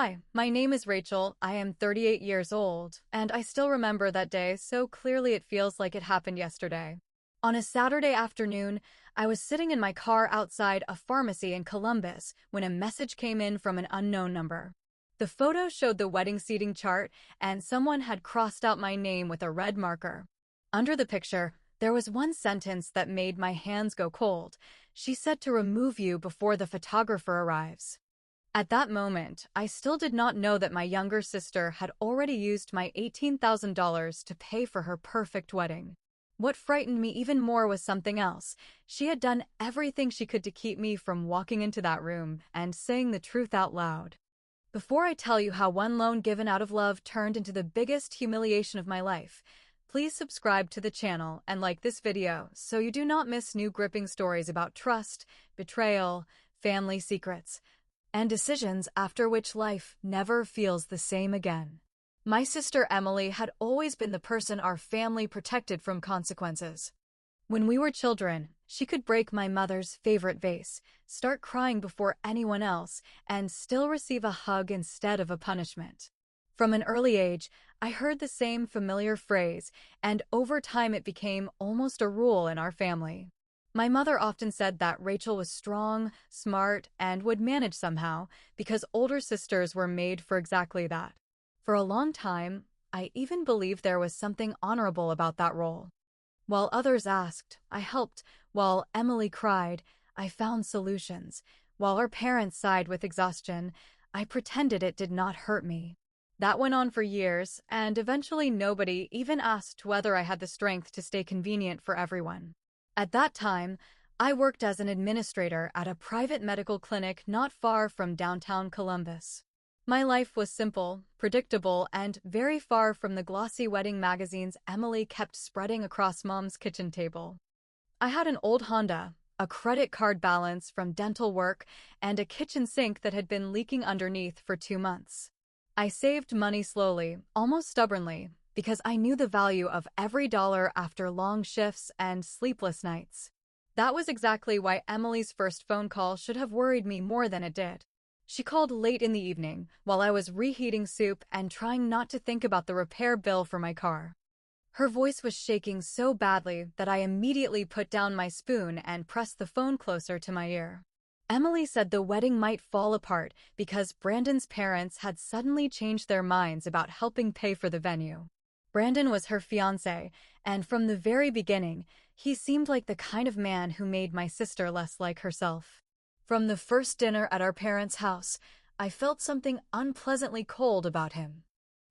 Hi, my name is Rachel. I am 38 years old, and I still remember that day so clearly it feels like it happened yesterday. On a Saturday afternoon, I was sitting in my car outside a pharmacy in Columbus when a message came in from an unknown number. The photo showed the wedding seating chart, and someone had crossed out my name with a red marker. Under the picture, there was one sentence that made my hands go cold. She said to remove you before the photographer arrives. At that moment, I still did not know that my younger sister had already used my $18,000 to pay for her perfect wedding. What frightened me even more was something else. She had done everything she could to keep me from walking into that room and saying the truth out loud. Before I tell you how one loan given out of love turned into the biggest humiliation of my life, please subscribe to the channel and like this video so you do not miss new gripping stories about trust, betrayal, family secrets, and decisions after which life never feels the same again. My sister Emily had always been the person our family protected from consequences. When we were children, she could break my mother's favorite vase, start crying before anyone else, and still receive a hug instead of a punishment. From an early age, I heard the same familiar phrase, and over time it became almost a rule in our family. My mother often said that Rachel was strong, smart, and would manage somehow, because older sisters were made for exactly that. For a long time, I even believed there was something honorable about that role. While others asked, I helped. While Emily cried, I found solutions. While our parents sighed with exhaustion, I pretended it did not hurt me. That went on for years, and eventually nobody even asked whether I had the strength to stay convenient for everyone. At that time, I worked as an administrator at a private medical clinic not far from downtown Columbus. My life was simple, predictable, and very far from the glossy wedding magazines Emily kept spreading across Mom's kitchen table. I had an old Honda, a credit card balance from dental work, and a kitchen sink that had been leaking underneath for 2 months. I saved money slowly, almost stubbornly, because I knew the value of every dollar after long shifts and sleepless nights. That was exactly why Emily's first phone call should have worried me more than it did. She called late in the evening, while I was reheating soup and trying not to think about the repair bill for my car. Her voice was shaking so badly that I immediately put down my spoon and pressed the phone closer to my ear. Emily said the wedding might fall apart because Brandon's parents had suddenly changed their minds about helping pay for the venue. Brandon was her fiancé, and from the very beginning, he seemed like the kind of man who made my sister less like herself. From the first dinner at our parents' house, I felt something unpleasantly cold about him.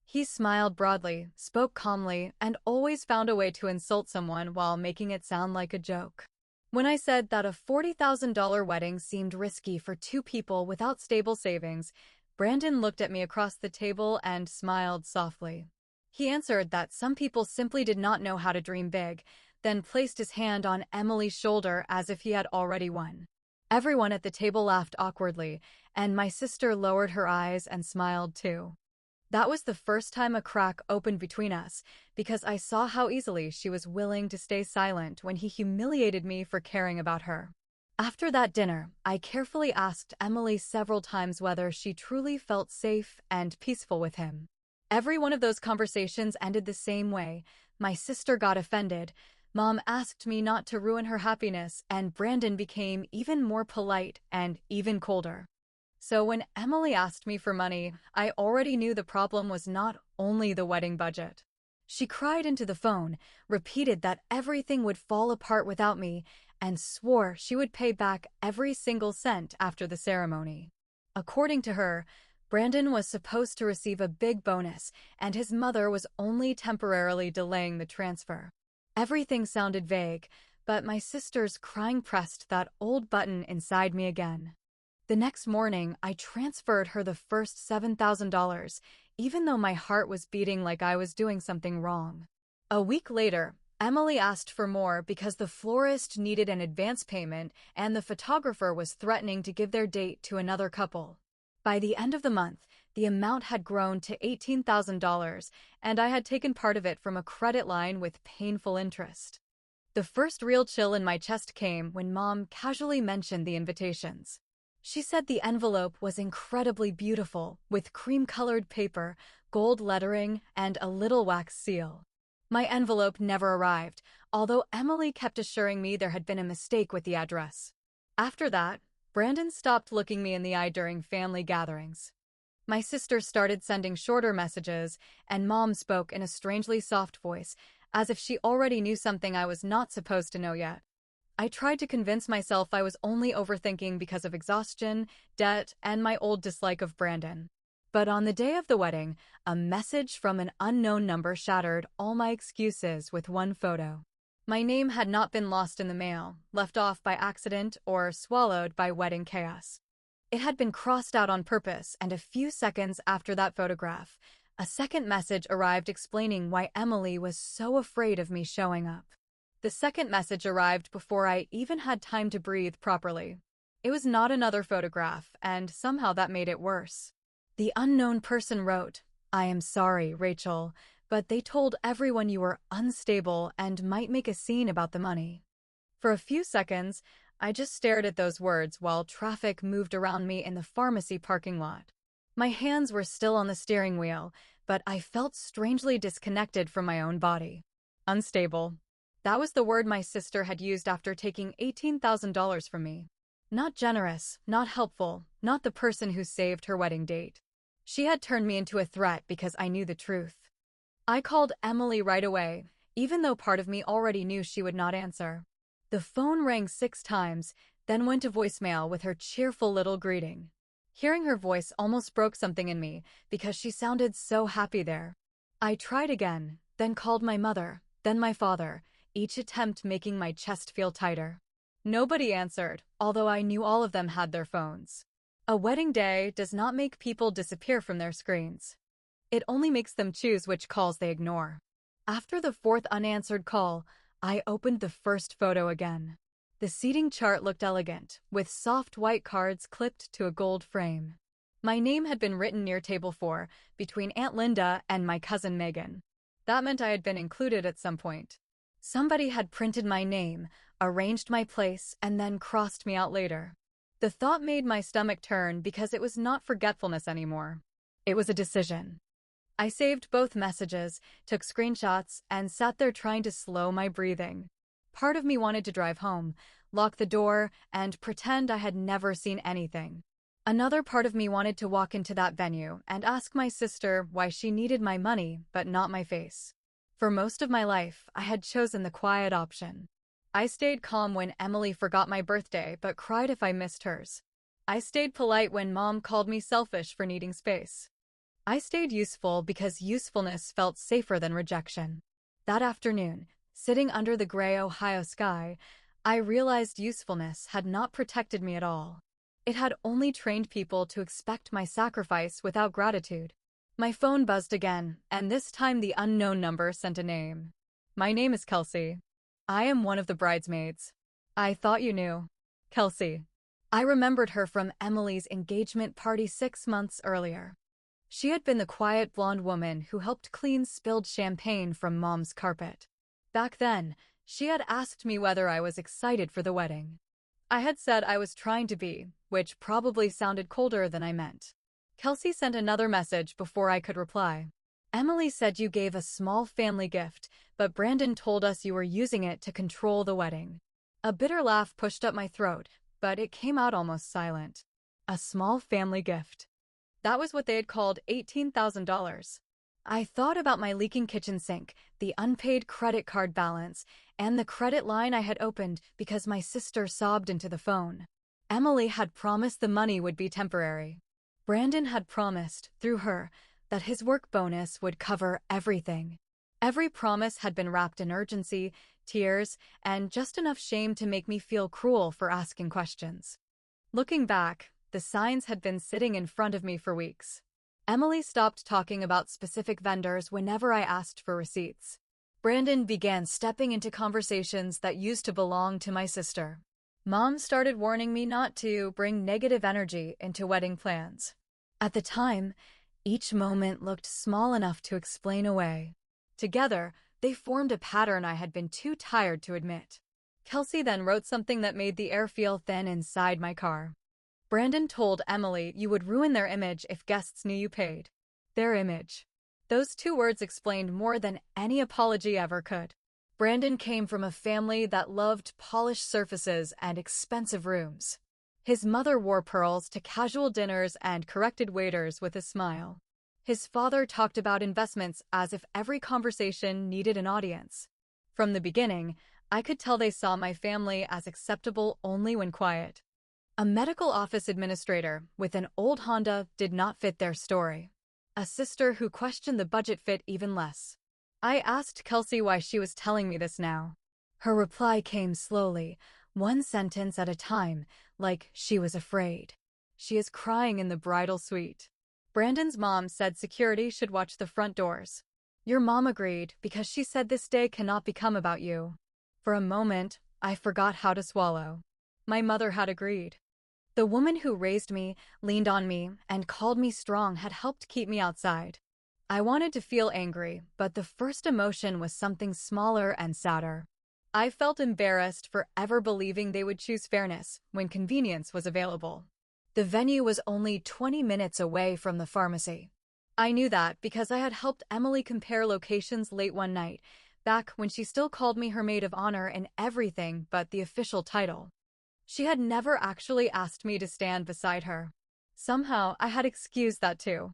He smiled broadly, spoke calmly, and always found a way to insult someone while making it sound like a joke. When I said that a $40,000 wedding seemed risky for 2 people without stable savings, Brandon looked at me across the table and smiled softly. He answered that some people simply did not know how to dream big, then placed his hand on Emily's shoulder as if he had already won. Everyone at the table laughed awkwardly, and my sister lowered her eyes and smiled too. That was the first time a crack opened between us, because I saw how easily she was willing to stay silent when he humiliated me for caring about her. After that dinner, I carefully asked Emily several times whether she truly felt safe and peaceful with him. Every one of those conversations ended the same way. My sister got offended, Mom asked me not to ruin her happiness, and Brandon became even more polite and even colder. So when Emily asked me for money, I already knew the problem was not only the wedding budget. She cried into the phone, repeated that everything would fall apart without me, and swore she would pay back every single cent after the ceremony. According to her, Brandon was supposed to receive a big bonus, and his mother was only temporarily delaying the transfer. Everything sounded vague, but my sister's crying pressed that old button inside me again. The next morning, I transferred her the first $7,000, even though my heart was beating like I was doing something wrong. A week later, Emily asked for more because the florist needed an advance payment and the photographer was threatening to give their date to another couple. By the end of the month, the amount had grown to $18,000, and I had taken part of it from a credit line with painful interest. The first real chill in my chest came when Mom casually mentioned the invitations. She said the envelope was incredibly beautiful, with cream-colored paper, gold lettering, and a little wax seal. My envelope never arrived, although Emily kept assuring me there had been a mistake with the address. After that, Brandon stopped looking me in the eye during family gatherings. My sister started sending shorter messages, and Mom spoke in a strangely soft voice, as if she already knew something I was not supposed to know yet. I tried to convince myself I was only overthinking because of exhaustion, debt, and my old dislike of Brandon. But on the day of the wedding, a message from an unknown number shattered all my excuses with one photo. My name had not been lost in the mail, left off by accident, or swallowed by wedding chaos. It had been crossed out on purpose, and a few seconds after that photograph, a second message arrived explaining why Emily was so afraid of me showing up. The second message arrived before I even had time to breathe properly. It was not another photograph, and somehow that made it worse. The unknown person wrote, "I am sorry, Rachel, but they told everyone you were unstable and might make a scene about the money." For a few seconds, I just stared at those words while traffic moved around me in the pharmacy parking lot. My hands were still on the steering wheel, but I felt strangely disconnected from my own body. Unstable. That was the word my sister had used after taking $18,000 from me. Not generous, not helpful, not the person who saved her wedding date. She had turned me into a threat because I knew the truth. I called Emily right away, even though part of me already knew she would not answer. The phone rang 6 times, then went to voicemail with her cheerful little greeting. Hearing her voice almost broke something in me because she sounded so happy there. I tried again, then called my mother, then my father, each attempt making my chest feel tighter. Nobody answered, although I knew all of them had their phones. A wedding day does not make people disappear from their screens. It only makes them choose which calls they ignore. After the 4th unanswered call, I opened the first photo again. The seating chart looked elegant, with soft white cards clipped to a gold frame. My name had been written near table 4, between Aunt Linda and my cousin Megan. That meant I had been included at some point. Somebody had printed my name, arranged my place, and then crossed me out later. The thought made my stomach turn because it was not forgetfulness anymore. It was a decision. I saved both messages, took screenshots, and sat there trying to slow my breathing. Part of me wanted to drive home, lock the door, and pretend I had never seen anything. Another part of me wanted to walk into that venue and ask my sister why she needed my money but not my face. For most of my life, I had chosen the quiet option. I stayed calm when Emily forgot my birthday but cried if I missed hers. I stayed polite when Mom called me selfish for needing space. I stayed useful because usefulness felt safer than rejection. That afternoon, sitting under the gray Ohio sky, I realized usefulness had not protected me at all. It had only trained people to expect my sacrifice without gratitude. My phone buzzed again, and this time the unknown number sent a name. "My name is Kelsey. I am one of the bridesmaids. I thought you knew. Kelsey." I remembered her from Emily's engagement party 6 months earlier. She had been the quiet blonde woman who helped clean spilled champagne from Mom's carpet. Back then, she had asked me whether I was excited for the wedding. I had said I was trying to be, which probably sounded colder than I meant. Kelsey sent another message before I could reply. "Emily said you gave a small family gift, but Brandon told us you were using it to control the wedding." A bitter laugh pushed up my throat, but it came out almost silent. A small family gift. That was what they had called $18,000. I thought about my leaking kitchen sink, the unpaid credit card balance, and the credit line I had opened because my sister sobbed into the phone. Emily had promised the money would be temporary. Brandon had promised, through her, that his work bonus would cover everything. Every promise had been wrapped in urgency, tears, and just enough shame to make me feel cruel for asking questions. Looking back, the signs had been sitting in front of me for weeks. Emily stopped talking about specific vendors whenever I asked for receipts. Brandon began stepping into conversations that used to belong to my sister. Mom started warning me not to bring negative energy into wedding plans. At the time, each moment looked small enough to explain away. Together, they formed a pattern I had been too tired to admit. Kelsey then wrote something that made the air feel thin inside my car. Brandon told Emily you would ruin their image if guests knew you paid. Their image. Those two words explained more than any apology ever could. Brandon came from a family that loved polished surfaces and expensive rooms. His mother wore pearls to casual dinners and corrected waiters with a smile. His father talked about investments as if every conversation needed an audience. From the beginning, I could tell they saw my family as acceptable only when quiet. A medical office administrator with an old Honda did not fit their story. A sister who questioned the budget fit even less. I asked Kelsey why she was telling me this now. Her reply came slowly, one sentence at a time, like she was afraid. She is crying in the bridal suite. Brandon's mom said security should watch the front doors. Your mom agreed because she said this day cannot become about you. For a moment, I forgot how to swallow. My mother had agreed. The woman who raised me, leaned on me, and called me strong had helped keep me outside. I wanted to feel angry, but the first emotion was something smaller and sadder. I felt embarrassed for ever believing they would choose fairness when convenience was available. The venue was only 20 minutes away from the pharmacy. I knew that because I had helped Emily compare locations late one night, back when she still called me her maid of honor in everything but the official title. She had never actually asked me to stand beside her. Somehow, I had excused that too.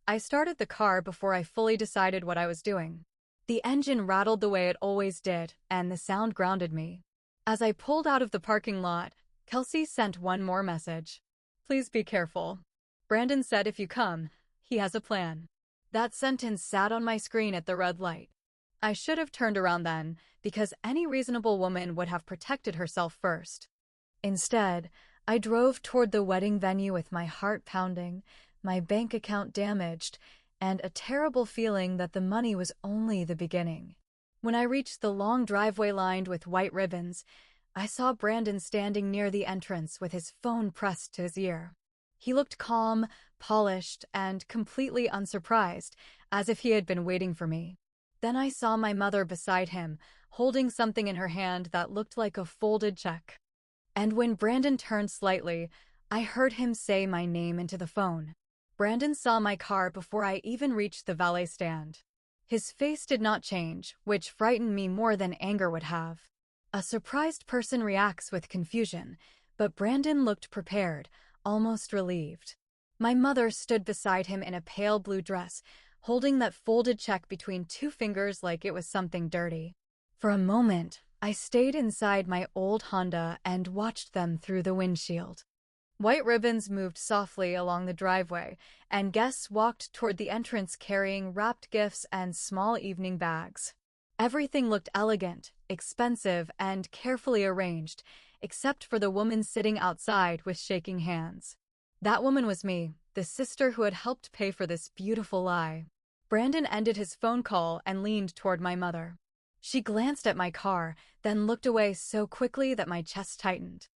I started the car before I fully decided what I was doing. The engine rattled the way it always did, and the sound grounded me. As I pulled out of the parking lot, Kelsey sent one more message. Please be careful. Brandon said if you come, he has a plan. That sentence sat on my screen at the red light. I should have turned around then, because any reasonable woman would have protected herself first. Instead, I drove toward the wedding venue with my heart pounding, my bank account damaged, and a terrible feeling that the money was only the beginning. When I reached the long driveway lined with white ribbons, I saw Brandon standing near the entrance with his phone pressed to his ear. He looked calm, polished, and completely unsurprised, as if he had been waiting for me. Then I saw my mother beside him, holding something in her hand that looked like a folded check. And when Brandon turned slightly, I heard him say my name into the phone. Brandon saw my car before I even reached the valet stand. His face did not change, which frightened me more than anger would have. A surprised person reacts with confusion, but Brandon looked prepared, almost relieved. My mother stood beside him in a pale blue dress, holding that folded check between two fingers like it was something dirty. For a moment, I stayed inside my old Honda and watched them through the windshield. White ribbons moved softly along the driveway, and guests walked toward the entrance carrying wrapped gifts and small evening bags. Everything looked elegant, expensive, and carefully arranged, except for the woman sitting outside with shaking hands. That woman was me, the sister who had helped pay for this beautiful lie. Brandon ended his phone call and leaned toward my mother. She glanced at my car, then looked away so quickly that my chest tightened.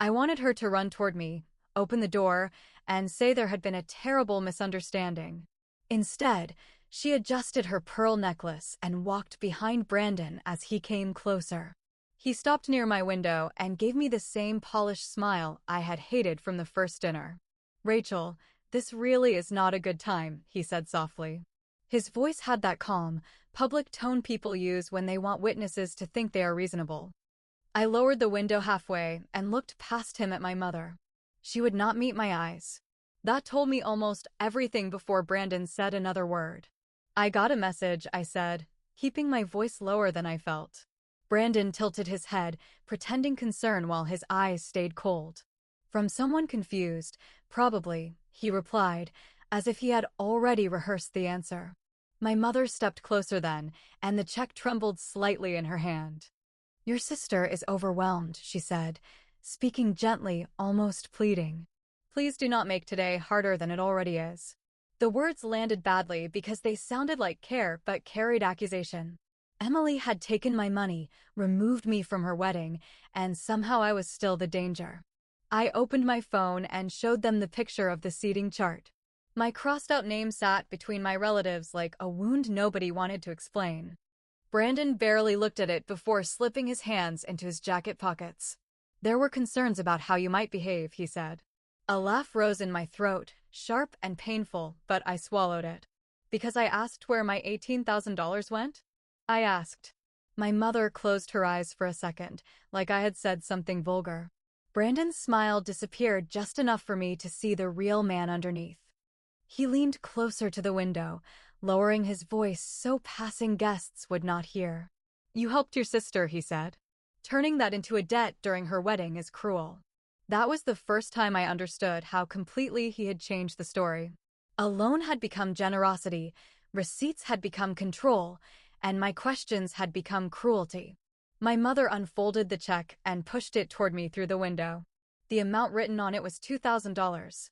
I wanted her to run toward me, open the door, and say there had been a terrible misunderstanding. Instead, she adjusted her pearl necklace and walked behind Brandon as he came closer. He stopped near my window and gave me the same polished smile I had hated from the first dinner. Rachel, this really is not a good time, he said softly. His voice had that calm, public tone people use when they want witnesses to think they are reasonable. I lowered the window halfway and looked past him at my mother. She would not meet my eyes. That told me almost everything before Brandon said another word. I got a message, I said, keeping my voice lower than I felt. Brandon tilted his head, pretending concern while his eyes stayed cold. From someone confused, probably, he replied, as if he had already rehearsed the answer. My mother stepped closer then, and the check trembled slightly in her hand. Your sister is overwhelmed, she said, speaking gently, almost pleading. Please do not make today harder than it already is. The words landed badly because they sounded like care but carried accusation. Emily had taken my money, removed me from her wedding, and somehow I was still the danger. I opened my phone and showed them the picture of the seating chart. My crossed-out name sat between my relatives like a wound nobody wanted to explain. Brandon barely looked at it before slipping his hands into his jacket pockets. There were concerns about how you might behave, he said. A laugh rose in my throat, sharp and painful, but I swallowed it. Because I asked where my $18,000 went? I asked. My mother closed her eyes for a second, like I had said something vulgar. Brandon's smile disappeared just enough for me to see the real man underneath. He leaned closer to the window, lowering his voice so passing guests would not hear. "You helped your sister," he said. "Turning that into a debt during her wedding is cruel." That was the first time I understood how completely he had changed the story. A loan had become generosity, receipts had become control, and my questions had become cruelty. My mother unfolded the check and pushed it toward me through the window. The amount written on it was $2,000.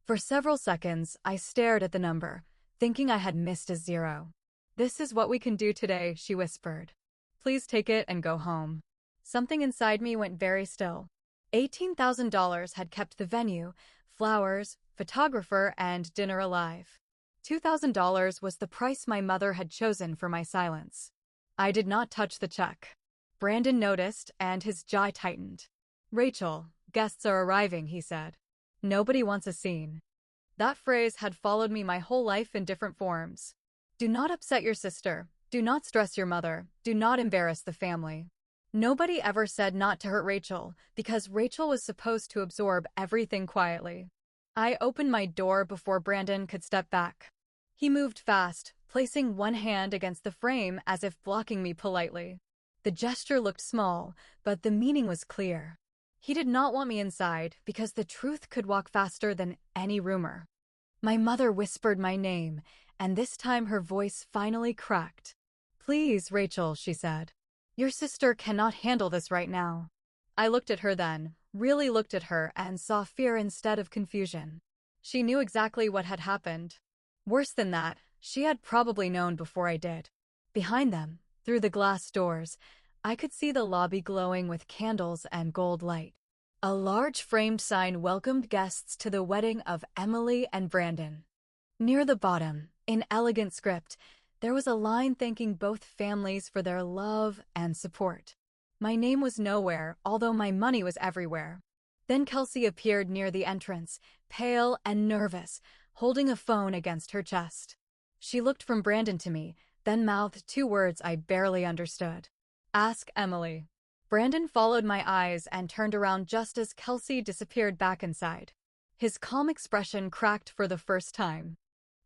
For several seconds, I stared at the number, thinking I had missed a zero. "This is what we can do today," she whispered. "Please take it and go home." Something inside me went very still. $18,000 had kept the venue, flowers, photographer, and dinner alive. $2,000 was the price my mother had chosen for my silence. I did not touch the check. Brandon noticed, and his jaw tightened. "Rachel, guests are arriving," he said. "Nobody wants a scene." That phrase had followed me my whole life in different forms. Do not upset your sister. Do not stress your mother. Do not embarrass the family. Nobody ever said not to hurt Rachel, because Rachel was supposed to absorb everything quietly. I opened my door before Brandon could step back. He moved fast, placing one hand against the frame as if blocking me politely. The gesture looked small, but the meaning was clear. He did not want me inside because the truth could walk faster than any rumor. My mother whispered my name, and this time her voice finally cracked. "Please, Rachel," she said. "Your sister cannot handle this right now." I looked at her then, really looked at her, and saw fear instead of confusion. She knew exactly what had happened. Worse than that, she had probably known before I did. Behind them, through the glass doors, I could see the lobby glowing with candles and gold light. A large framed sign welcomed guests to the wedding of Emily and Brandon. Near the bottom, in elegant script, there was a line thanking both families for their love and support. My name was nowhere, although my money was everywhere. Then Kelsey appeared near the entrance, pale and nervous, holding a phone against her chest. She looked from Brandon to me, then mouthed two words I barely understood. "Ask Emily." Brandon followed my eyes and turned around just as Kelsey disappeared back inside. His calm expression cracked for the first time.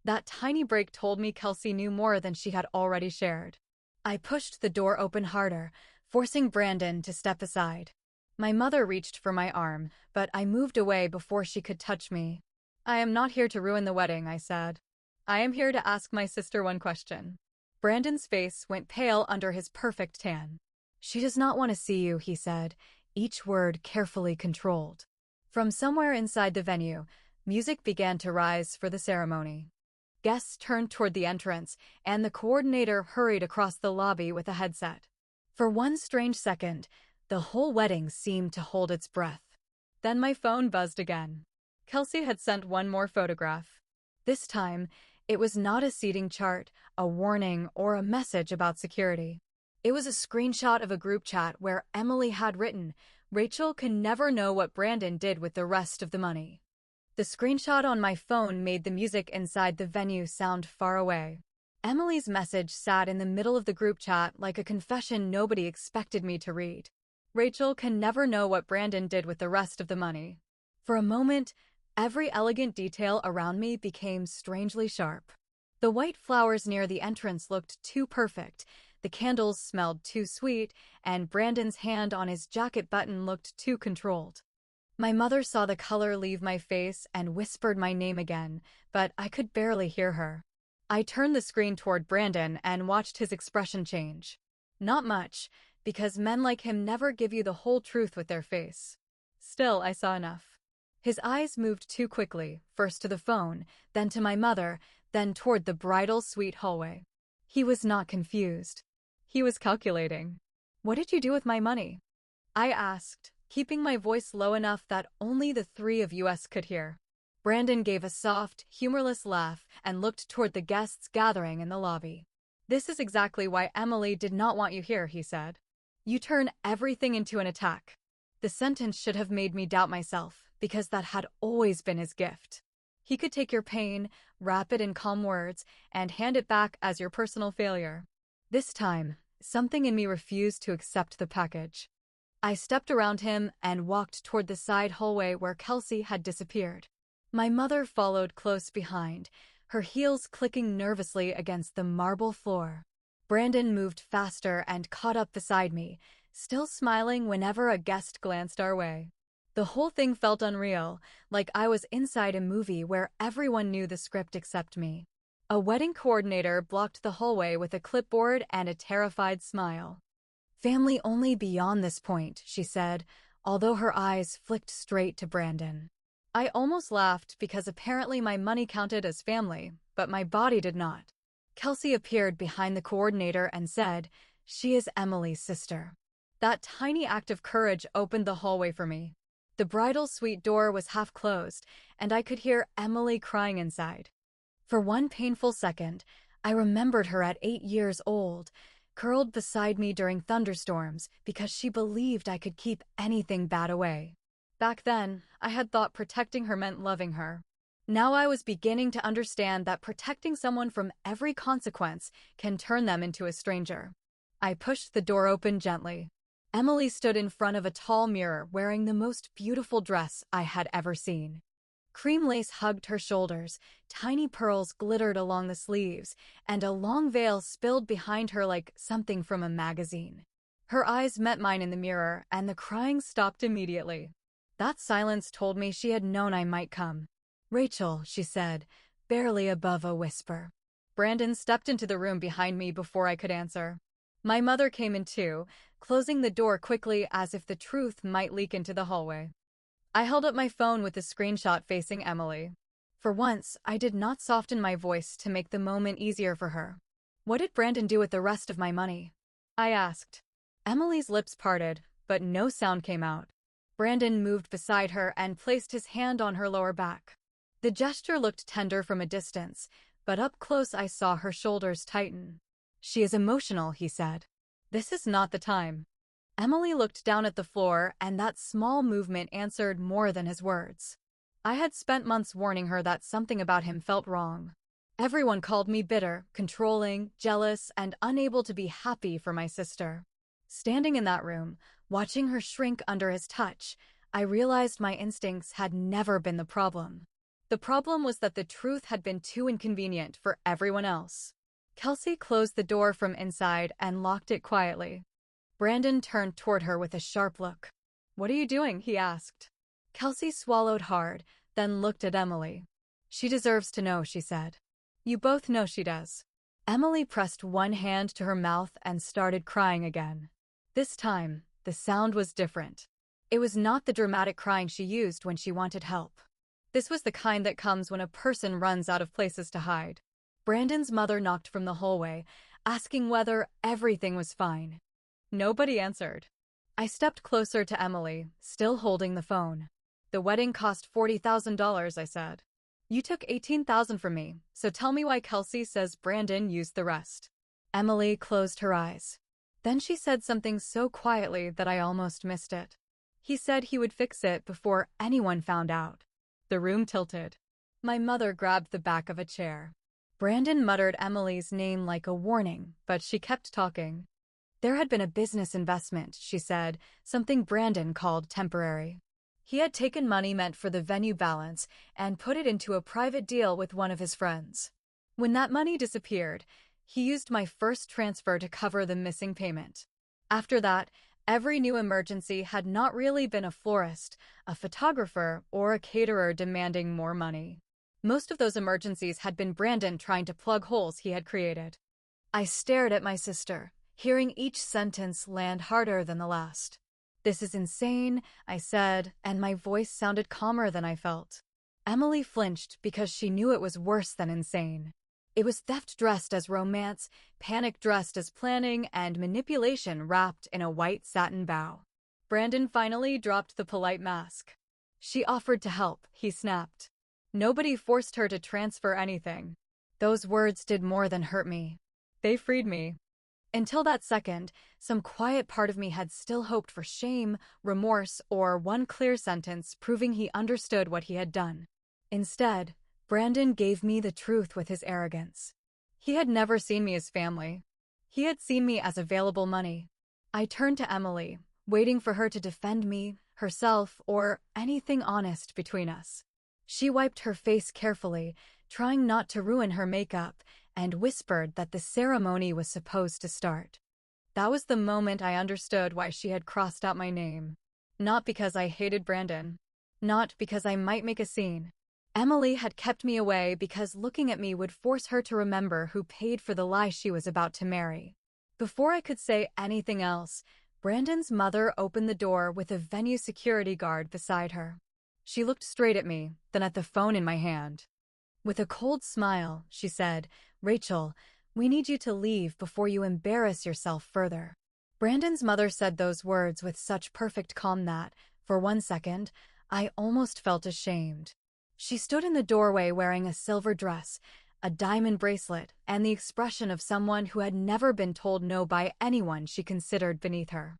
That tiny break told me Kelsey knew more than she had already shared. I pushed the door open harder, forcing Brandon to step aside. My mother reached for my arm, but I moved away before she could touch me. "I am not here to ruin the wedding," I said. "I am here to ask my sister one question." Brandon's face went pale under his perfect tan. "She does not want to see you," he said, each word carefully controlled. From somewhere inside the venue, music began to rise for the ceremony. Guests turned toward the entrance, and the coordinator hurried across the lobby with a headset. For one strange second, the whole wedding seemed to hold its breath. Then my phone buzzed again. Kelsey had sent one more photograph. This time, it was not a seating chart, a warning, or a message about security. It was a screenshot of a group chat where Emily had written, "Rachel can never know what Brandon did with the rest of the money." The screenshot on my phone made the music inside the venue sound far away. Emily's message sat in the middle of the group chat like a confession nobody expected me to read. "Rachel can never know what Brandon did with the rest of the money." For a moment, every elegant detail around me became strangely sharp. The white flowers near the entrance looked too perfect, the candles smelled too sweet, and Brandon's hand on his jacket button looked too controlled. My mother saw the color leave my face and whispered my name again, but I could barely hear her. I turned the screen toward Brandon and watched his expression change. Not much, because men like him never give you the whole truth with their face. Still, I saw enough. His eyes moved too quickly, first to the phone, then to my mother, then toward the bridal suite hallway. He was not confused. He was calculating. "What did you do with my money?" I asked, keeping my voice low enough that only the three of us could hear. Brandon gave a soft, humorless laugh and looked toward the guests gathering in the lobby. "This is exactly why Emily did not want you here," he said. "You turn everything into an attack." The sentence should have made me doubt myself, because that had always been his gift. He could take your pain, wrap it in calm words, and hand it back as your personal failure. This time, something in me refused to accept the package. I stepped around him and walked toward the side hallway where Kelsey had disappeared. My mother followed close behind, her heels clicking nervously against the marble floor. Brandon moved faster and caught up beside me, still smiling whenever a guest glanced our way. The whole thing felt unreal, like I was inside a movie where everyone knew the script except me. A wedding coordinator blocked the hallway with a clipboard and a terrified smile. "Family only beyond this point," she said, although her eyes flicked straight to Brandon. I almost laughed because apparently my money counted as family, but my body did not. Kelsey appeared behind the coordinator and said, "She is Emily's sister." That tiny act of courage opened the hallway for me. The bridal suite door was half closed, and I could hear Emily crying inside. For one painful second, I remembered her at 8 years old, curled beside me during thunderstorms because she believed I could keep anything bad away. Back then, I had thought protecting her meant loving her. Now I was beginning to understand that protecting someone from every consequence can turn them into a stranger. I pushed the door open gently. Emily stood in front of a tall mirror wearing the most beautiful dress I had ever seen. Cream lace hugged her shoulders, tiny pearls glittered along the sleeves, and a long veil spilled behind her like something from a magazine. Her eyes met mine in the mirror, and the crying stopped immediately. That silence told me she had known I might come. "Rachel," she said, barely above a whisper. Brandon stepped into the room behind me before I could answer. My mother came in too, closing the door quickly as if the truth might leak into the hallway. I held up my phone with the screenshot facing Emily. For once, I did not soften my voice to make the moment easier for her. "What did Brandon do with the rest of my money?" I asked. Emily's lips parted, but no sound came out. Brandon moved beside her and placed his hand on her lower back. The gesture looked tender from a distance, but up close I saw her shoulders tighten. "She is emotional," he said. "This is not the time." Emily looked down at the floor, and that small movement answered more than his words. I had spent months warning her that something about him felt wrong. Everyone called me bitter, controlling, jealous, and unable to be happy for my sister. Standing in that room, watching her shrink under his touch, I realized my instincts had never been the problem. The problem was that the truth had been too inconvenient for everyone else. Kelsey closed the door from inside and locked it quietly. Brandon turned toward her with a sharp look. "What are you doing?" he asked. Kelsey swallowed hard, then looked at Emily. "She deserves to know," she said. "You both know she does." Emily pressed one hand to her mouth and started crying again. This time, the sound was different. It was not the dramatic crying she used when she wanted help. This was the kind that comes when a person runs out of places to hide. Brandon's mother knocked from the hallway, asking whether everything was fine. Nobody answered. I stepped closer to Emily, still holding the phone. "The wedding cost $40,000, I said. "You took $18,000 from me, so tell me why Kelsey says Brandon used the rest." Emily closed her eyes. Then she said something so quietly that I almost missed it. "He said he would fix it before anyone found out." The room tilted. My mother grabbed the back of a chair. Brandon muttered Emily's name like a warning, but she kept talking. "There had been a business investment," she said, something Brandon called temporary. He had taken money meant for the venue balance and put it into a private deal with one of his friends. When that money disappeared, he used my first transfer to cover the missing payment. After that, every new emergency had not really been a florist, a photographer, or a caterer demanding more money. Most of those emergencies had been Brandon trying to plug holes he had created. I stared at my sister, hearing each sentence land harder than the last. "This is insane," I said, and my voice sounded calmer than I felt. Emily flinched because she knew it was worse than insane. It was theft dressed as romance, panic dressed as planning, and manipulation wrapped in a white satin bow. Brandon finally dropped the polite mask. "She offered to help," he snapped. "Nobody forced her to transfer anything." Those words did more than hurt me. They freed me. Until that second, some quiet part of me had still hoped for shame, remorse, or one clear sentence proving he understood what he had done. Instead, Brandon gave me the truth with his arrogance. He had never seen me as family. He had seen me as available money. I turned to Emily, waiting for her to defend me, herself, or anything honest between us. She wiped her face carefully, trying not to ruin her makeup, and whispered that the ceremony was supposed to start. That was the moment I understood why she had crossed out my name. Not because I hated Brandon. Not because I might make a scene. Emily had kept me away because looking at me would force her to remember who paid for the lie she was about to marry. Before I could say anything else, Brandon's mother opened the door with a venue security guard beside her. She looked straight at me, then at the phone in my hand. With a cold smile, she said, "Rachel, we need you to leave before you embarrass yourself further." Brandon's mother said those words with such perfect calm that, for one second, I almost felt ashamed. She stood in the doorway wearing a silver dress, a diamond bracelet, and the expression of someone who had never been told no by anyone she considered beneath her.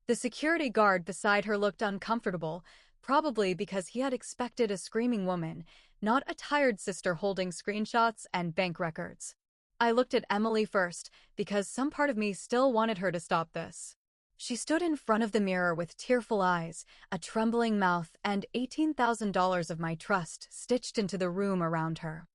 The security guard beside her looked uncomfortable, probably because he had expected a screaming woman, not a tired sister holding screenshots and bank records. I looked at Emily first, because some part of me still wanted her to stop this. She stood in front of the mirror with tearful eyes, a trembling mouth, and $18,000 of my trust stitched into the room around her.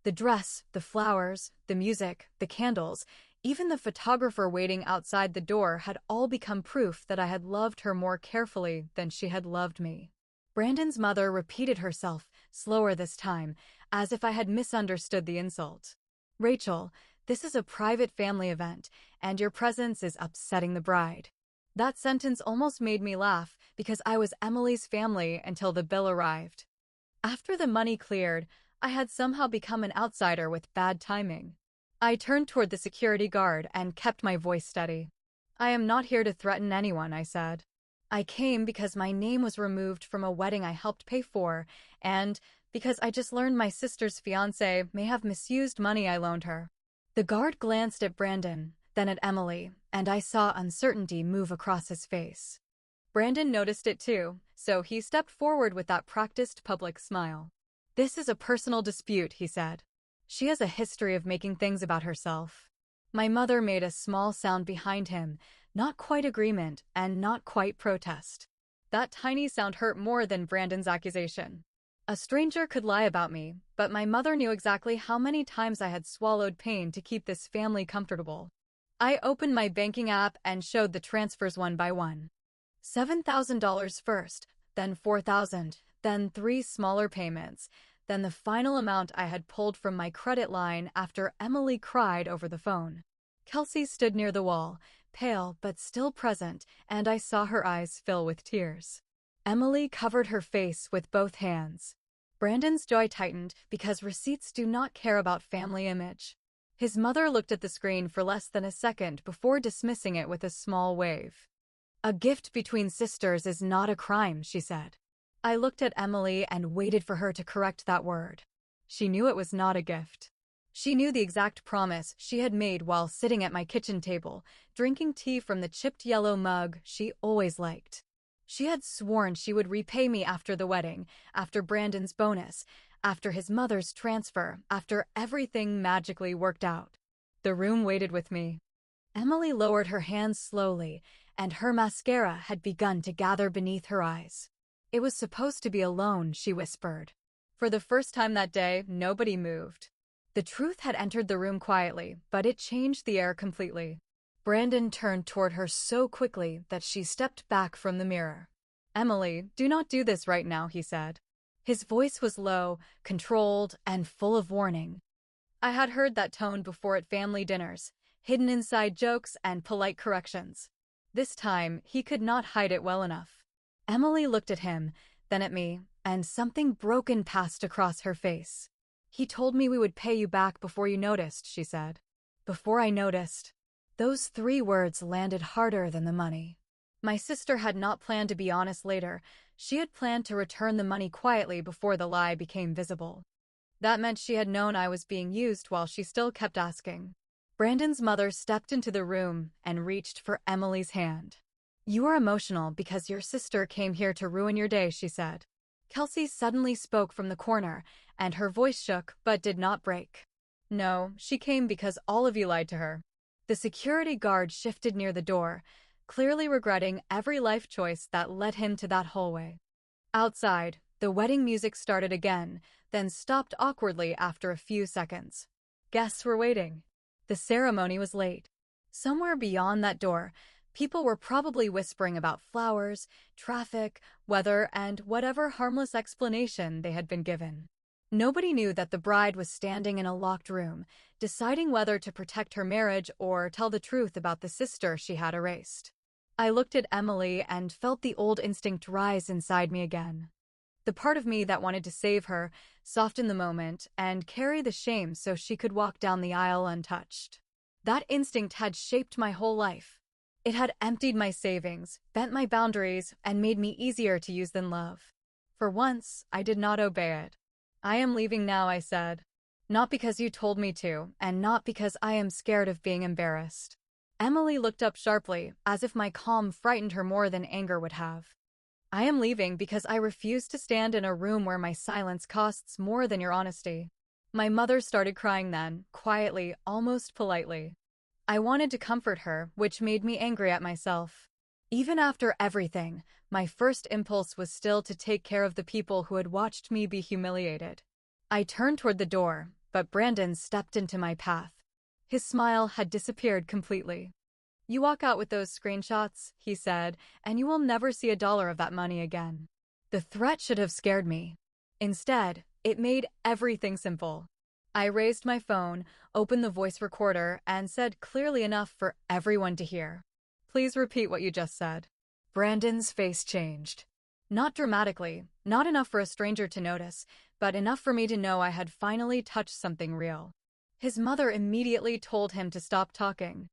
The dress, the flowers, the music, the candles, even the photographer waiting outside the door had all become proof that I had loved her more carefully than she had loved me. Brandon's mother repeated herself, slower this time, as if I had misunderstood the insult. "Rachel, this is a private family event, and your presence is upsetting the bride." That sentence almost made me laugh because I was Emily's family until the bill arrived. After the money cleared, I had somehow become an outsider with bad timing. I turned toward the security guard and kept my voice steady. "I am not here to threaten anyone," I said. "I came because my name was removed from a wedding I helped pay for, and because I just learned my sister's fiancé may have misused money I loaned her." The guard glanced at Brandon, then at Emily, and I saw uncertainty move across his face. Brandon noticed it too, so he stepped forward with that practiced public smile. "This is a personal dispute," he said. "She has a history of making things about herself." My mother made a small sound behind him, not quite agreement and not quite protest. That tiny sound hurt more than Brandon's accusation. A stranger could lie about me, but my mother knew exactly how many times I had swallowed pain to keep this family comfortable. I opened my banking app and showed the transfers one by one. $7,000 first, then $4,000, then 3 smaller payments, then the final amount I had pulled from my credit line after Emily cried over the phone. Kelsey stood near the wall, pale but still present, and I saw her eyes fill with tears. Emily covered her face with both hands. Brandon's jaw tightened because receipts do not care about family image. His mother looked at the screen for less than a second before dismissing it with a small wave. "A gift between sisters is not a crime," she said. I looked at Emily and waited for her to correct that word. She knew it was not a gift. She knew the exact promise she had made while sitting at my kitchen table, drinking tea from the chipped yellow mug she always liked. She had sworn she would repay me after the wedding, after Brandon's bonus, after his mother's transfer, after everything magically worked out. The room waited with me. Emily lowered her hands slowly, and her mascara had begun to gather beneath her eyes. "It was supposed to be alone," she whispered. For the first time that day, nobody moved. The truth had entered the room quietly, but it changed the air completely. Brandon turned toward her so quickly that she stepped back from the mirror. "Emily, do not do this right now," he said. His voice was low, controlled, and full of warning. I had heard that tone before at family dinners, hidden inside jokes and polite corrections. This time, he could not hide it well enough. Emily looked at him, then at me, and something broken passed across her face. "He told me we would pay you back before you noticed," she said. Before I noticed. Those 3 words landed harder than the money. My sister had not planned to be honest later. She had planned to return the money quietly before the lie became visible. That meant she had known I was being used while she still kept asking. Brandon's mother stepped into the room and reached for Emily's hand. "You are emotional because your sister came here to ruin your day," she said. Kelsey suddenly spoke from the corner, and her voice shook but did not break. "No, she came because all of you lied to her." The security guard shifted near the door, clearly regretting every life choice that led him to that hallway. Outside, the wedding music started again, then stopped awkwardly after a few seconds. Guests were waiting. The ceremony was late. Somewhere beyond that door, people were probably whispering about flowers, traffic, weather, and whatever harmless explanation they had been given. Nobody knew that the bride was standing in a locked room, deciding whether to protect her marriage or tell the truth about the sister she had erased. I looked at Emily and felt the old instinct rise inside me again. The part of me that wanted to save her, soften the moment, and carry the shame so she could walk down the aisle untouched. That instinct had shaped my whole life. It had emptied my savings, bent my boundaries, and made me easier to use than love. For once, I did not obey it. "I am leaving now," I said. "Not because you told me to, and not because I am scared of being embarrassed." Emily looked up sharply, as if my calm frightened her more than anger would have. "I am leaving because I refuse to stand in a room where my silence costs more than your honesty." My mother started crying then, quietly, almost politely. I wanted to comfort her, which made me angry at myself. Even after everything, my first impulse was still to take care of the people who had watched me be humiliated. I turned toward the door, but Brandon stepped into my path. His smile had disappeared completely. "You walk out with those screenshots," he said, "and you will never see a dollar of that money again." The threat should have scared me. Instead, it made everything simple. I raised my phone, opened the voice recorder, and said clearly enough for everyone to hear, "Please repeat what you just said." Brandon's face changed. Not dramatically, not enough for a stranger to notice, but enough for me to know I had finally touched something real. His mother immediately told him to stop talking.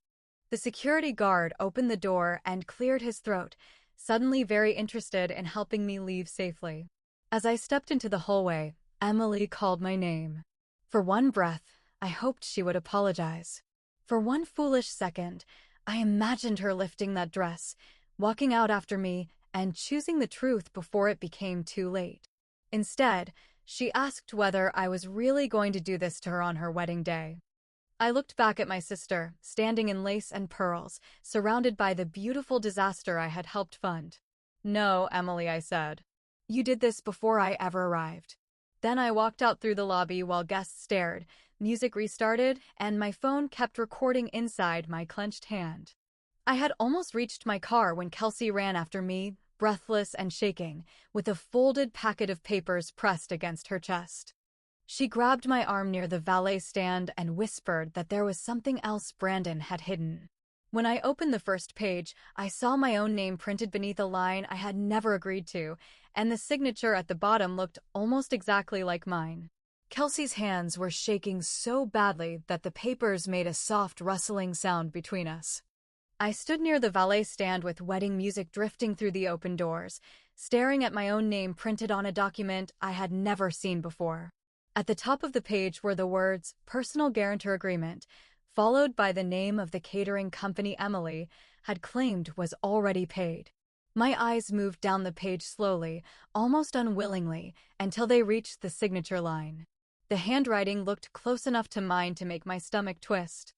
The security guard opened the door and cleared his throat, suddenly very interested in helping me leave safely. As I stepped into the hallway, Emily called my name. For one breath, I hoped she would apologize. For one foolish second, I imagined her lifting that dress, walking out after me, and choosing the truth before it became too late. Instead, she asked whether I was really going to do this to her on her wedding day. I looked back at my sister, standing in lace and pearls, surrounded by the beautiful disaster I had helped fund. "No, Emily," I said. "You did this before I ever arrived." Then I walked out through the lobby while guests stared, music restarted, and my phone kept recording inside my clenched hand. I had almost reached my car when Kelsey ran after me, breathless and shaking, with a folded packet of papers pressed against her chest. She grabbed my arm near the valet stand and whispered that there was something else Brandon had hidden. When I opened the first page, I saw my own name printed beneath a line I had never agreed to, and the signature at the bottom looked almost exactly like mine. Kelsey's hands were shaking so badly that the papers made a soft rustling sound between us. I stood near the valet stand with wedding music drifting through the open doors, staring at my own name printed on a document I had never seen before. At the top of the page were the words, "Personal Guarantor Agreement," followed by the name of the catering company Emily had claimed was already paid. My eyes moved down the page slowly, almost unwillingly, until they reached the signature line. The handwriting looked close enough to mine to make my stomach twist.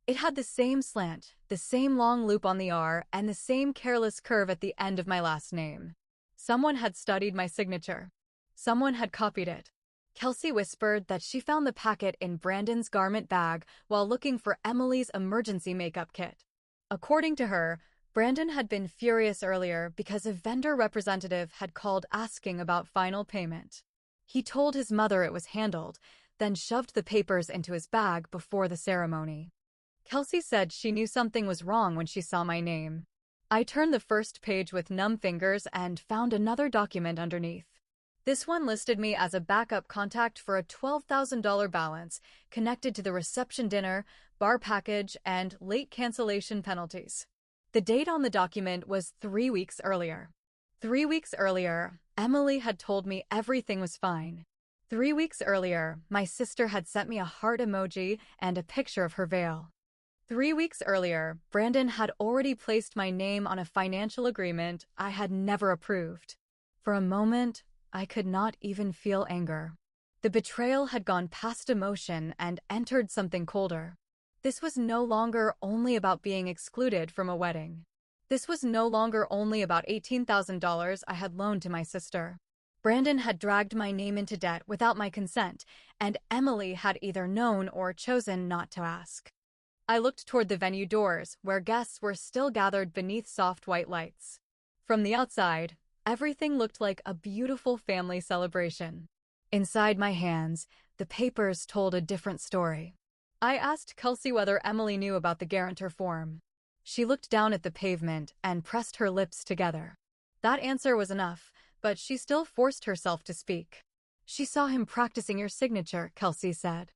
It had the same slant, the same long loop on the R, and the same careless curve at the end of my last name. Someone had studied my signature. Someone had copied it. Kelsey whispered that she found the packet in Brandon's garment bag while looking for Emily's emergency makeup kit. According to her, Brandon had been furious earlier because a vendor representative had called asking about final payment. He told his mother it was handled, then shoved the papers into his bag before the ceremony. Kelsey said she knew something was wrong when she saw my name. I turned the first page with numb fingers and found another document underneath. This one listed me as a backup contact for a $12,000 balance connected to the reception dinner, bar package, and late cancellation penalties. The date on the document was 3 weeks earlier. 3 weeks earlier, Emily had told me everything was fine. 3 weeks earlier, my sister had sent me a heart emoji and a picture of her veil. 3 weeks earlier, Brandon had already placed my name on a financial agreement I had never approved. For a moment, I could not even feel anger. The betrayal had gone past emotion and entered something colder. This was no longer only about being excluded from a wedding. This was no longer only about $18,000 I had loaned to my sister. Brandon had dragged my name into debt without my consent, and Emily had either known or chosen not to ask. I looked toward the venue doors, where guests were still gathered beneath soft white lights. From the outside, everything looked like a beautiful family celebration. Inside my hands, the papers told a different story. I asked Kelsey whether Emily knew about the guarantor form. She looked down at the pavement and pressed her lips together. That answer was enough, but she still forced herself to speak. "She saw him practicing your signature," Kelsey said.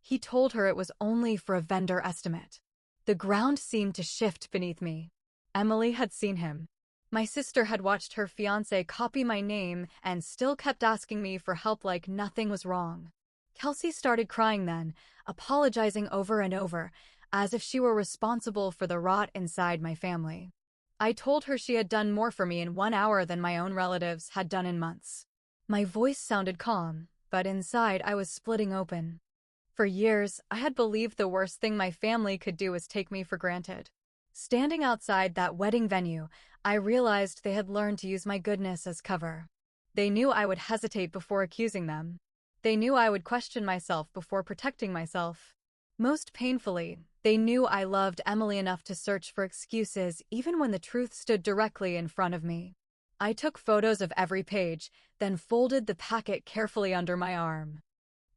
"He told her it was only for a vendor estimate." The ground seemed to shift beneath me. Emily had seen him. My sister had watched her fiancé copy my name and still kept asking me for help like nothing was wrong. Kelsey started crying then, apologizing over and over, as if she were responsible for the rot inside my family. I told her she had done more for me in 1 hour than my own relatives had done in months. My voice sounded calm, but inside I was splitting open. For years, I had believed the worst thing my family could do was take me for granted. Standing outside that wedding venue, I realized they had learned to use my goodness as cover. They knew I would hesitate before accusing them. They knew I would question myself before protecting myself. Most painfully, they knew I loved Emily enough to search for excuses even when the truth stood directly in front of me. I took photos of every page, then folded the packet carefully under my arm.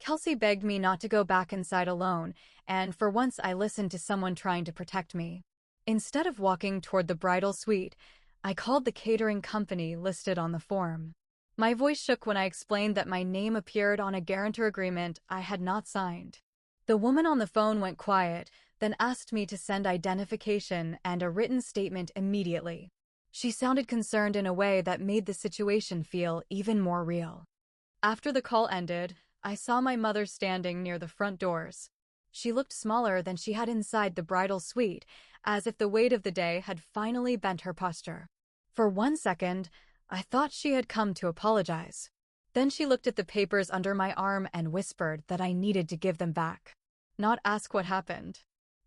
Kelsey begged me not to go back inside alone, and for once I listened to someone trying to protect me. Instead of walking toward the bridal suite, I called the catering company listed on the form. My voice shook when I explained that my name appeared on a guarantor agreement I had not signed. The woman on the phone went quiet, then asked me to send identification and a written statement immediately. She sounded concerned in a way that made the situation feel even more real. After the call ended, I saw my mother standing near the front doors. She looked smaller than she had inside the bridal suite, as if the weight of the day had finally bent her posture. For 1 second, I thought she had come to apologize. Then she looked at the papers under my arm and whispered that I needed to give them back. Not ask what happened.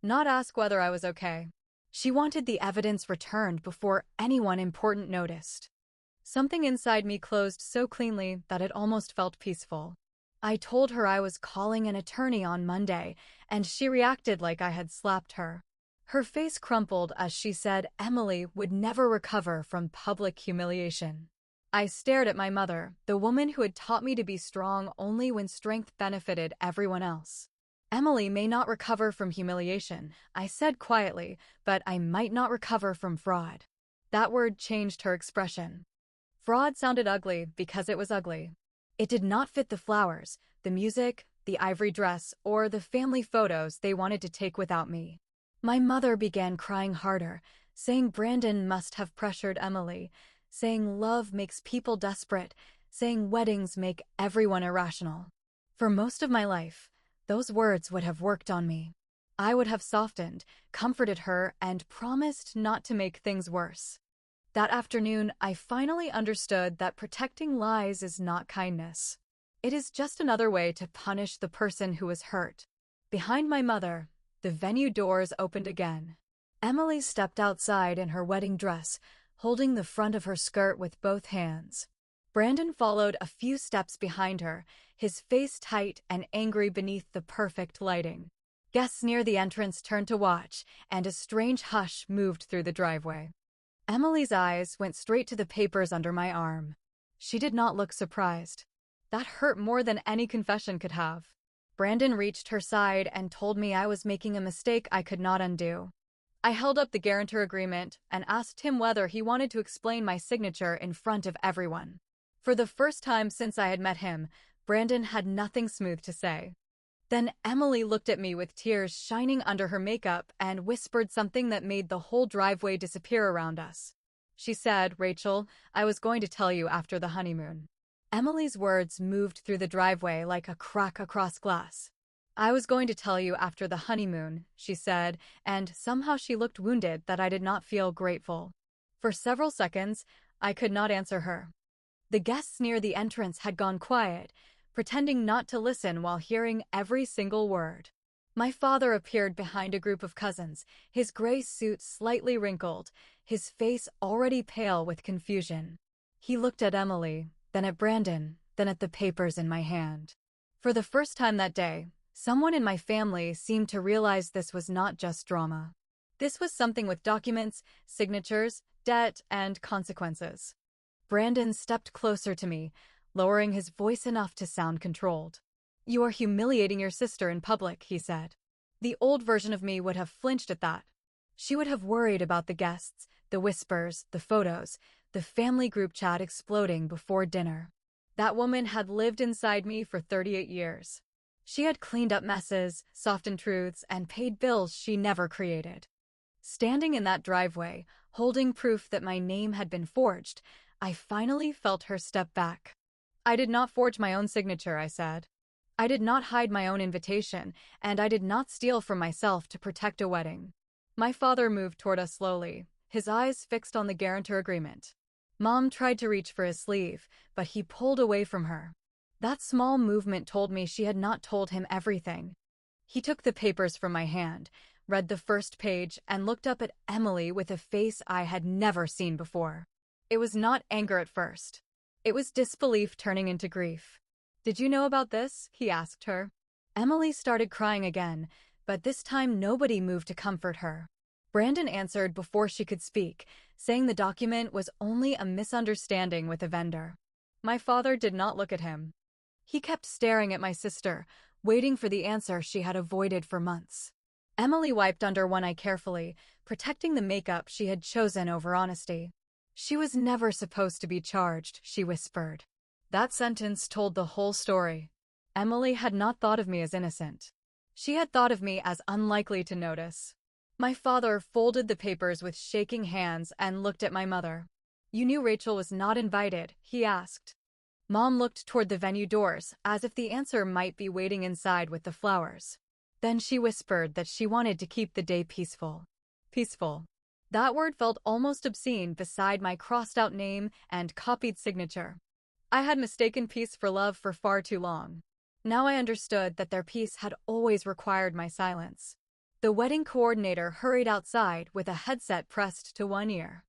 Not ask whether I was okay. She wanted the evidence returned before anyone important noticed. Something inside me closed so cleanly that it almost felt peaceful. I told her I was calling an attorney on Monday, and she reacted like I had slapped her. Her face crumpled as she said Emily would never recover from public humiliation. I stared at my mother, the woman who had taught me to be strong only when strength benefited everyone else. "Emily may not recover from humiliation," I said quietly, "but I might not recover from fraud." That word changed her expression. Fraud sounded ugly because it was ugly. It did not fit the flowers, the music, the ivory dress, or the family photos they wanted to take without me. My mother began crying harder, saying Brandon must have pressured Emily, saying love makes people desperate, saying weddings make everyone irrational. For most of my life, those words would have worked on me. I would have softened, comforted her, and promised not to make things worse. That afternoon, I finally understood that protecting lies is not kindness. It is just another way to punish the person who was hurt. Behind my mother, the venue doors opened again. Emily stepped outside in her wedding dress, holding the front of her skirt with both hands. Brandon followed a few steps behind her, his face tight and angry beneath the perfect lighting. Guests near the entrance turned to watch, and a strange hush moved through the driveway. Emily's eyes went straight to the papers under my arm. She did not look surprised. That hurt more than any confession could have. Brandon reached her side and told me I was making a mistake I could not undo. I held up the guarantor agreement and asked him whether he wanted to explain my signature in front of everyone. For the first time since I had met him, Brandon had nothing smooth to say. Then Emily looked at me with tears shining under her makeup and whispered something that made the whole driveway disappear around us. She said, "Rachel, I was going to tell you after the honeymoon." Emily's words moved through the driveway like a crack across glass. I was going to tell you after the honeymoon, she said, and somehow she looked wounded that I did not feel grateful. For several seconds, I could not answer her. The guests near the entrance had gone quiet, pretending not to listen while hearing every single word. My father appeared behind a group of cousins, his gray suit slightly wrinkled, his face already pale with confusion. He looked at Emily, then at Brandon, then at the papers in my hand. For the first time that day, someone in my family seemed to realize this was not just drama. This was something with documents, signatures, debt, and consequences. Brandon stepped closer to me, lowering his voice enough to sound controlled. "You are humiliating your sister in public," he said. The old version of me would have flinched at that. She would have worried about the guests, the whispers, the photos, the family group chat exploding before dinner. That woman had lived inside me for 38 years. She had cleaned up messes, softened truths, and paid bills she never created. Standing in that driveway, holding proof that my name had been forged, I finally felt her step back. "I did not forge my own signature," I said. "I did not hide my own invitation, and I did not steal from myself to protect a wedding." My father moved toward us slowly, his eyes fixed on the guarantor agreement. Mom tried to reach for his sleeve, but he pulled away from her. That small movement told me she had not told him everything. He took the papers from my hand, read the first page, and looked up at Emily with a face I had never seen before. It was not anger at first. It was disbelief turning into grief. "Did you know about this?" he asked her. Emily started crying again, but this time nobody moved to comfort her. Brandon answered before she could speak, saying the document was only a misunderstanding with a vendor. My father did not look at him. He kept staring at my sister, waiting for the answer she had avoided for months. Emily wiped under one eye carefully, protecting the makeup she had chosen over honesty. "She was never supposed to be charged," she whispered. That sentence told the whole story. Emily had not thought of me as innocent. She had thought of me as unlikely to notice. My father folded the papers with shaking hands and looked at my mother. "You knew Rachel was not invited?" he asked. Mom looked toward the venue doors, as if the answer might be waiting inside with the flowers. Then she whispered that she wanted to keep the day peaceful. Peaceful. That word felt almost obscene beside my crossed-out name and copied signature. I had mistaken peace for love for far too long. Now I understood that their peace had always required my silence. The wedding coordinator hurried outside with a headset pressed to one ear.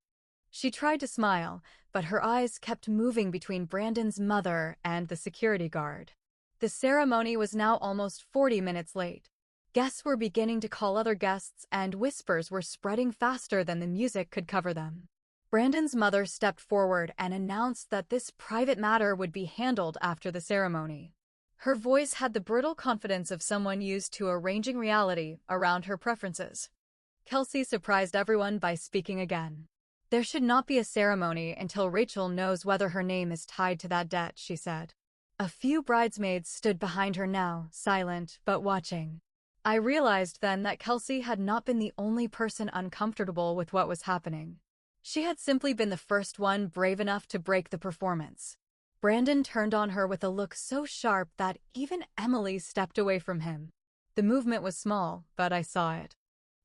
She tried to smile, but her eyes kept moving between Brandon's mother and the security guard. The ceremony was now almost 40 minutes late. Guests were beginning to call other guests, and whispers were spreading faster than the music could cover them. Brandon's mother stepped forward and announced that this private matter would be handled after the ceremony. Her voice had the brittle confidence of someone used to arranging reality around her preferences. Kelsey surprised everyone by speaking again. "There should not be a ceremony until Rachel knows whether her name is tied to that debt," she said. A few bridesmaids stood behind her now, silent but watching. I realized then that Kelsey had not been the only person uncomfortable with what was happening. She had simply been the first one brave enough to break the performance. Brandon turned on her with a look so sharp that even Emily stepped away from him. The movement was small, but I saw it.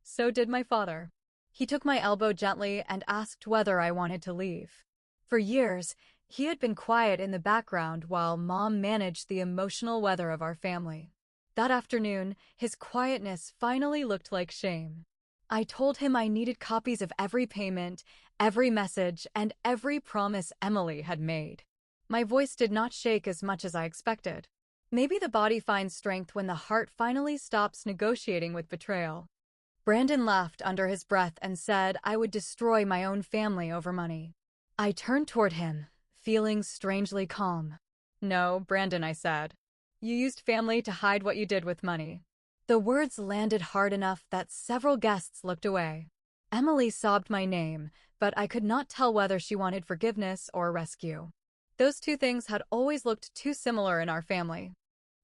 So did my father. He took my elbow gently and asked whether I wanted to leave. For years, he had been quiet in the background while Mom managed the emotional weather of our family. That afternoon, his quietness finally looked like shame. I told him I needed copies of every payment, every message, and every promise Emily had made. My voice did not shake as much as I expected. Maybe the body finds strength when the heart finally stops negotiating with betrayal. Brandon laughed under his breath and said I would destroy my own family over money. I turned toward him, feeling strangely calm. "No, Brandon," I said. "You used family to hide what you did with money." The words landed hard enough that several guests looked away. Emily sobbed my name, but I could not tell whether she wanted forgiveness or rescue. Those two things had always looked too similar in our family.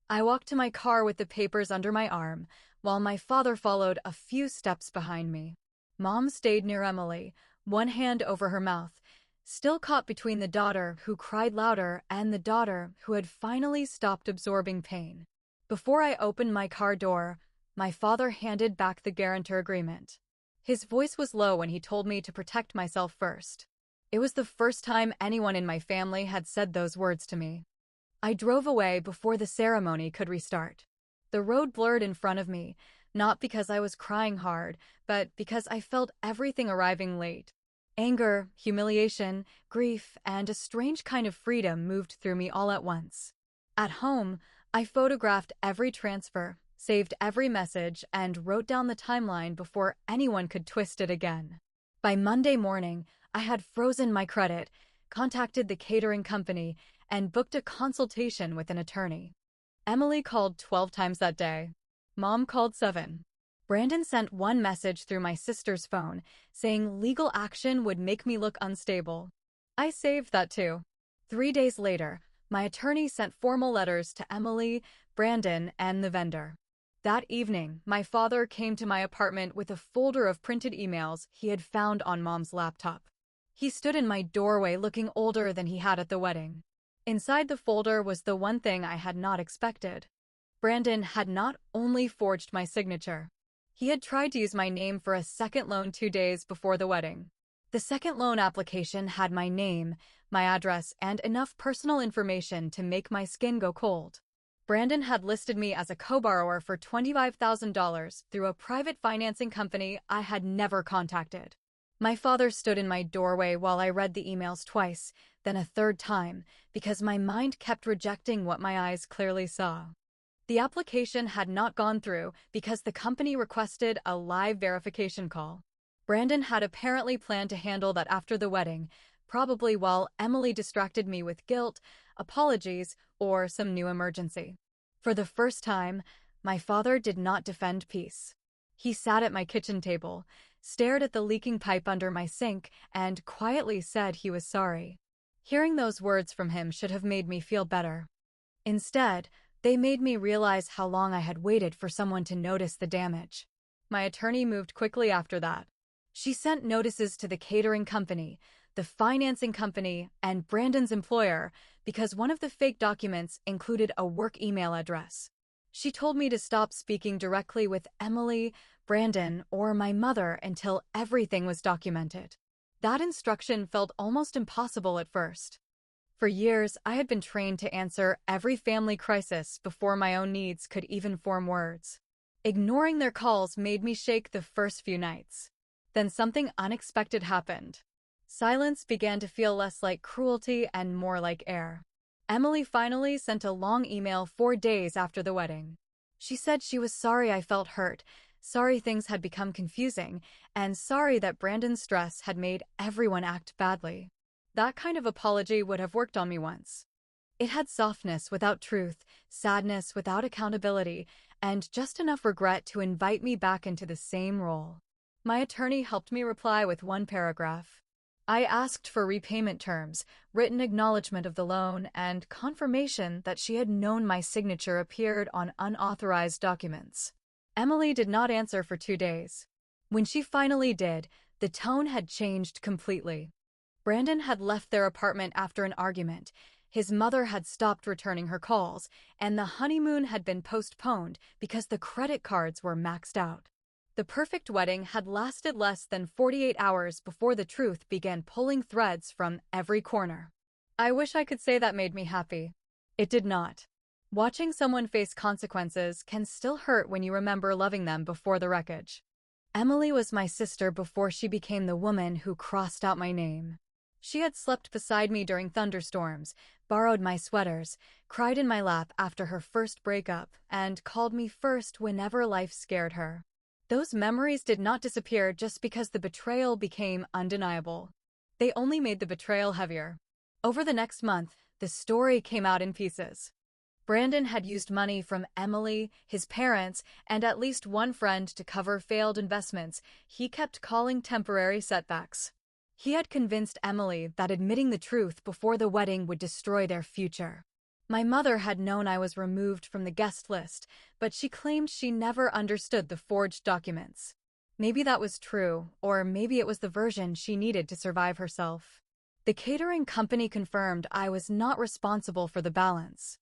I walked to my car with the papers under my arm, while my father followed a few steps behind me. Mom stayed near Emily, one hand over her mouth, still caught between the daughter who cried louder and the daughter who had finally stopped absorbing pain. Before I opened my car door, my father handed back the guarantor agreement. His voice was low when he told me to protect myself first. It was the first time anyone in my family had said those words to me. I drove away before the ceremony could restart. The road blurred in front of me, not because I was crying hard, but because I felt everything arriving late. Anger, humiliation, grief, and a strange kind of freedom moved through me all at once. At home, I photographed every transfer, saved every message, and wrote down the timeline before anyone could twist it again. By Monday morning, I had frozen my credit, contacted the catering company, and booked a consultation with an attorney. Emily called 12 times that day. Mom called 7. Brandon sent one message through my sister's phone, saying legal action would make me look unstable. I saved that too. 3 days later, my attorney sent formal letters to Emily, Brandon, and the vendor. That evening, my father came to my apartment with a folder of printed emails he had found on Mom's laptop. He stood in my doorway looking older than he had at the wedding. Inside the folder was the one thing I had not expected. Brandon had not only forged my signature. He had tried to use my name for a second loan 2 days before the wedding. The second loan application had my name, my address, and enough personal information to make my skin go cold. Brandon had listed me as a co-borrower for $25,000 through a private financing company I had never contacted. My father stood in my doorway while I read the emails twice, then a third time, because my mind kept rejecting what my eyes clearly saw. The application had not gone through because the company requested a live verification call. Brandon had apparently planned to handle that after the wedding, probably while Emily distracted me with guilt, apologies, or some new emergency. For the first time, my father did not defend peace. He sat at my kitchen table, stared at the leaking pipe under my sink, and quietly said he was sorry. Hearing those words from him should have made me feel better. Instead, they made me realize how long I had waited for someone to notice the damage. My attorney moved quickly after that. She sent notices to the catering company, the financing company, and Brandon's employer because one of the fake documents included a work email address. She told me to stop speaking directly with Emily, Brandon, or my mother until everything was documented. That instruction felt almost impossible at first. For years, I had been trained to answer every family crisis before my own needs could even form words. Ignoring their calls made me shake the first few nights. Then something unexpected happened. Silence began to feel less like cruelty and more like air. Emily finally sent a long email 4 days after the wedding. She said she was sorry I felt hurt, sorry things had become confusing, and sorry that Brandon's stress had made everyone act badly. That kind of apology would have worked on me once. It had softness without truth, sadness without accountability, and just enough regret to invite me back into the same role. My attorney helped me reply with one paragraph. I asked for repayment terms, written acknowledgement of the loan, and confirmation that she had known my signature appeared on unauthorized documents. Emily did not answer for 2 days. When she finally did, the tone had changed completely. Brandon had left their apartment after an argument, his mother had stopped returning her calls, and the honeymoon had been postponed because the credit cards were maxed out. The perfect wedding had lasted less than 48 hours before the truth began pulling threads from every corner. I wish I could say that made me happy. It did not. Watching someone face consequences can still hurt when you remember loving them before the wreckage. Emily was my sister before she became the woman who crossed out my name. She had slept beside me during thunderstorms, borrowed my sweaters, cried in my lap after her first breakup, and called me first whenever life scared her. Those memories did not disappear just because the betrayal became undeniable. They only made the betrayal heavier. Over the next month, the story came out in pieces. Brandon had used money from Emily, his parents, and at least one friend to cover failed investments he kept calling temporary setbacks. He had convinced Emily that admitting the truth before the wedding would destroy their future. My mother had known I was removed from the guest list, but she claimed she never understood the forged documents. Maybe that was true, or maybe it was the version she needed to survive herself. The catering company confirmed I was not responsible for the balance.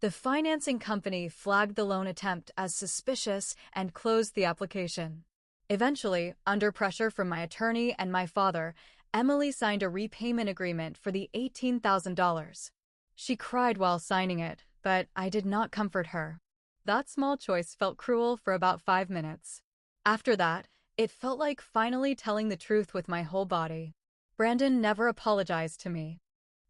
The financing company flagged the loan attempt as suspicious and closed the application. Eventually, under pressure from my attorney and my father, Emily signed a repayment agreement for the $18,000. She cried while signing it, but I did not comfort her. That small choice felt cruel for about 5 minutes. After that, it felt like finally telling the truth with my whole body. Brandon never apologized to me.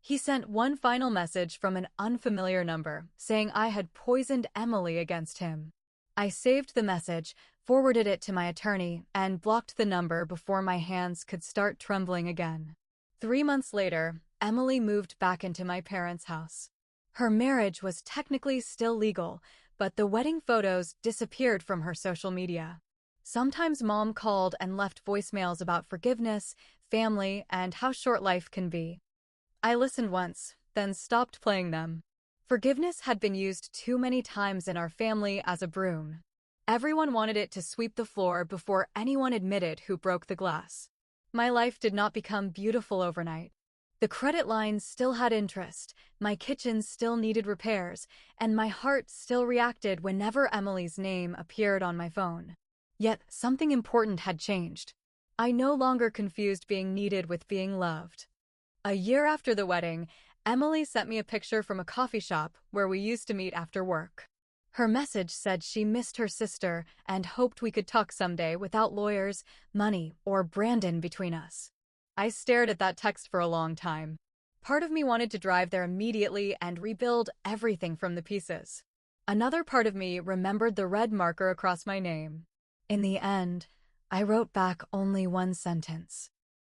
He sent one final message from an unfamiliar number, saying I had poisoned Emily against him. I saved the message, forwarded it to my attorney, and blocked the number before my hands could start trembling again. 3 months later, Emily moved back into my parents' house. Her marriage was technically still legal, but the wedding photos disappeared from her social media. Sometimes Mom called and left voicemails about forgiveness, family, and how short life can be. I listened once, then stopped playing them. Forgiveness had been used too many times in our family as a broom. Everyone wanted it to sweep the floor before anyone admitted who broke the glass. My life did not become beautiful overnight. The credit lines still had interest, my kitchen still needed repairs, and my heart still reacted whenever Emily's name appeared on my phone. Yet something important had changed. I no longer confused being needed with being loved. A year after the wedding, Emily sent me a picture from a coffee shop where we used to meet after work. Her message said she missed her sister and hoped we could talk someday without lawyers, money, or Brandon between us. I stared at that text for a long time. Part of me wanted to drive there immediately and rebuild everything from the pieces. Another part of me remembered the red marker across my name. In the end, I wrote back only one sentence.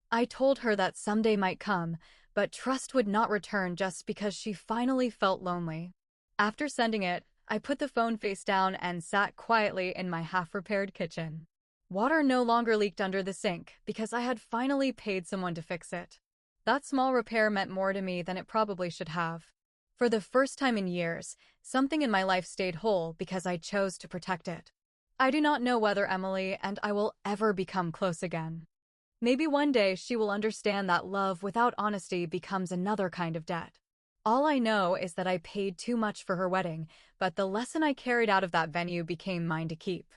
I told her that someday might come, but trust would not return just because she finally felt lonely. After sending it, I put the phone face down and sat quietly in my half-repaired kitchen. Water no longer leaked under the sink because I had finally paid someone to fix it. That small repair meant more to me than it probably should have. For the first time in years, something in my life stayed whole because I chose to protect it. I do not know whether Emily and I will ever become close again. Maybe one day she will understand that love without honesty becomes another kind of debt. All I know is that I paid too much for her wedding, but the lesson I carried out of that venue became mine to keep.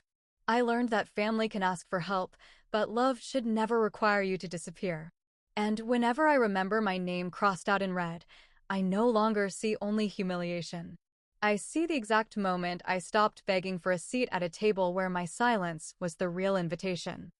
I learned that family can ask for help, but love should never require you to disappear. And whenever I remember my name crossed out in red, I no longer see only humiliation. I see the exact moment I stopped begging for a seat at a table where my silence was the real invitation.